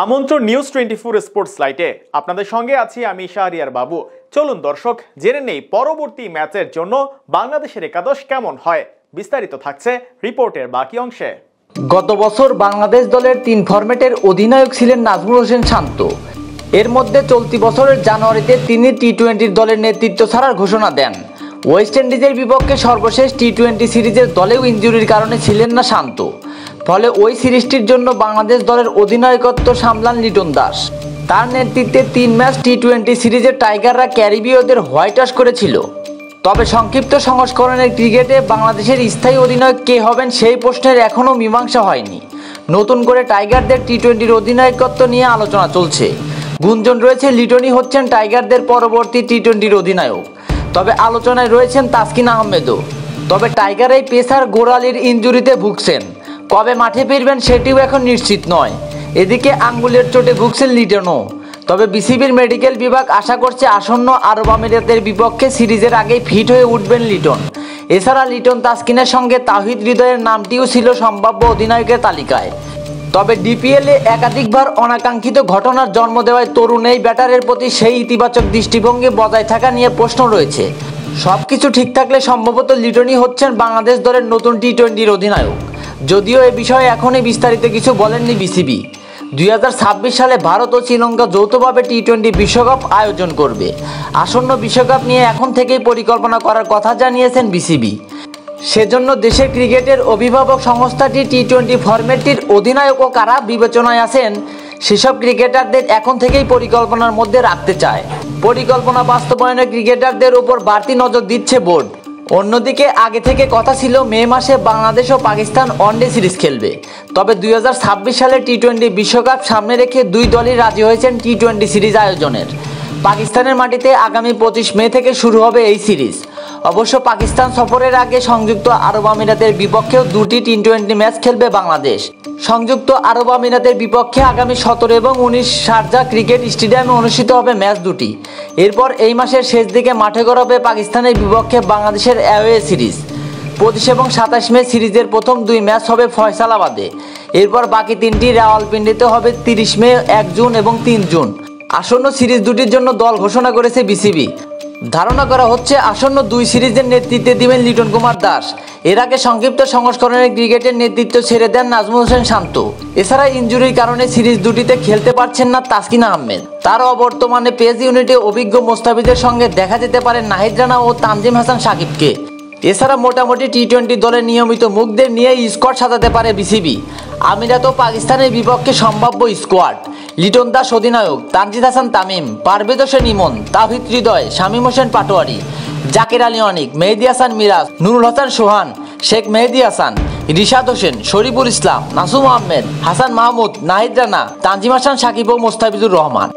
আমন্ত্রণ news 24 sports লাইটে আপনাদের সঙ্গে আছি আমি শাহরিয়ার বাবু। চলুন দর্শক জেনে নেই পরবর্তী ম্যাচের জন্য বাংলাদেশের একাদশ কেমন হয়। বিস্তারিত থাকছে রিপোর্টের বাকি অংশে। গত বছর বাংলাদেশ দলের 3 ফরম্যাটের অধিনায়ক ছিলেন নাজমুল হোসেন শান্ত। এর মধ্যে চলতি বছরের জানুয়ারিতে তিনি টি-20 দলের নেতৃত্ব ছাড়ার ঘোষণা দেন। ওয়েস্ট ইন্ডিজের বিপক্ষে সর্বশেষ টি-20 সিরিজের দলেও ইনজুরির কারণে ছিলেন না শান্ত। ফলে ওই সিরিজটির জন্য বাংলাদেশ দলের অধিনায়কত্ব সামলান লিটন দাস। তার নেতৃত্বে 3 ম্যাচ টি-20 সিরিজে টাইগাররা ক্যারিবীয়দের হোয়াইট ওয়াশ করেছিল। তবে সংক্ষিপ্ত সংস্করণের ক্রিকেটে বাংলাদেশের স্থায়ী অধিনায়ক কে হবেন সেই প্রশ্নের এখনও মীমাংসা হয়নি। নতুন করে টাইগারদের টি-20 অধিনায়কত্ব নিয়ে আলোচনা চলছে। গুঞ্জন রয়েছে লিটনই হচ্ছেন টাইগারদের পরবর্তী টি-20 অধিনায়ক। তবে আলোচনায় রয়েছেন তাসকিন আহমেদও। তবে টাইগার এই পেসার গোর আলীর ইনজুরিতে ভুগছেন। কবে মাঠে ফিরবেন সেটিও এখন নিশ্চিত নয়। এদিকে আঙ্গুলের চোটে ভুগছেন লিটনও। তবে বিসিবির মেডিকেল বিভাগ আশা করছে আসন্ন আরব আমিরাতের বিপক্ষে সিরিজের আগেই ফিট হয়ে উঠবেন লিটন। এছাড়া লিটন তাসকিনের সঙ্গে তাওহিদ হৃদয়ের নামটিও ছিল সম্ভাব্য অধিনায়কের তালিকায়। তবে ডিপিএলে একাধিকবার অনাকাঙ্ক্ষিত ঘটনার জন্ম দেওয়ায় তরুণ এই ব্যাটারের প্রতি সেই ইতিবাচক দৃষ্টিভঙ্গি বজায় থাকা নিয়ে প্রশ্ন রয়েছে। সবকিছু ঠিক থাকলে সম্ভবত লিটনই হচ্ছেন বাংলাদেশ দলের নতুন টি-20 অধিনায়ক। যদিও এ বিষয়ে এখনই বিস্তারিত কিছু বলেননি বিসিবি। 2026 সালে ভারত ও শ্রীলঙ্কা যৌথভাবে টি-20 বিশ্বকাপ আয়োজন করবে। আসন্ন বিশ্বকাপ নিয়ে এখন থেকেই পরিকল্পনা করার কথা জানিয়েছেন বিসিবি। সেজন্য দেশের ক্রিকেটের অভিভাবক সংস্থাটি টি-20 ফরম্যাটটির অধিনায়ক ও কারা বিবেচনায় আছেন সেসব ক্রিকেটারদের এখন থেকেই পরিকল্পনার মধ্যে রাখতে চায়। পরিকল্পনা বাস্তবায়নে ক্রিকেটারদের উপর বাড়তি নজর দিচ্ছে বোর্ড। অন্যদিকে আগে থেকে কথা ছিল মে মাসে বাংলাদেশ ও পাকিস্তান ওয়ানডে সিরিজ খেলবে। তবে 2026 সালে টি-20 বিশ্বকাপ সামনে রেখে দুই দলই রাজি হয়েছেন টি-20 সিরিজ আয়োজনের। পাকিস্তানের মাটিতে আগামী 25 মে থেকে শুরু হবে এই সিরিজ। অবশ্য পাকিস্তান সফরের আগে সংযুক্ত আরব আমিরাতের বিপক্ষেও দুটি টি-20 ম্যাচ খেলবে বাংলাদেশ। সংযুক্ত আরব আমিরাতের বিপক্ষে আগামী 17 এবং 19 শারজাহ ক্রিকেট স্টেডিয়ামে অনুষ্ঠিত হবে ম্যাচ দুটি। এরপর এই মাসের শেষ দিকে মাঠে গড়াবে পাকিস্তানের বিপক্ষে বাংলাদেশের অ্যাওয়ে সিরিজ। 25 এবং 27 মে সিরিজের প্রথম 2 ম্যাচ হবে ফয়সালাবাদে। এরপর বাকি 3টি রাওয়ালপিন্ডিতে হবে 30 মে, 1 জুন এবং 3 জুন। আসন্ন সিরিজ দুটির জন্য দল ঘোষণা করেছে বিসিবি। ধারণা করা হচ্ছে আসন্ন 2 সিরিজের নেতৃত্বে দিবেন লিটন কুমার দাস। এর আগে সংক্ষিপ্ত সংস্করণের ক্রিকেটের নেতৃত্ব ছেড়ে দেন নাজমুল হোসেন শান্ত। এছাড়া ইনজুরির কারণে সিরিজ দুটিতে খেলতে পারছেন না তাসকিন আহমেদ। তার অবর্তমানে পেস ইউনিটে অভিজ্ঞ মোস্তাফিজের সঙ্গে দেখা যেতে পারে নাহিদ রানা ও তানজিম হাসান সাকিবকে। এছাড়া মোটামুটি টি-20 দলের নিয়মিত মুখদের নিয়ে স্কোয়াড সাজাতে পারে বিসিবি। আমিরাত ও পাকিস্তানের বিপক্ষে সম্ভাব্য স্কোয়াড: লিটন দাস অধিনায়ক, তানজিদ হাসান তামিম, পারভেজ হোসেন ইমন, তাওহিদ হৃদয়, শামীম হোসেন পাটোয়ারি, জাকির আলী অনিক, মেহেদী হাসান মিরাজ, নুরুল হাসান সোহান, শেখ মেহেদী হাসান, রিশাদ হোসেন, শরীফুল ইসলাম, নাসুম আহমেদ, হাসান মাহমুদ, নাহিদ রানা, তানজিম হাসান সাকিব ও মোস্তাফিজুর রহমান।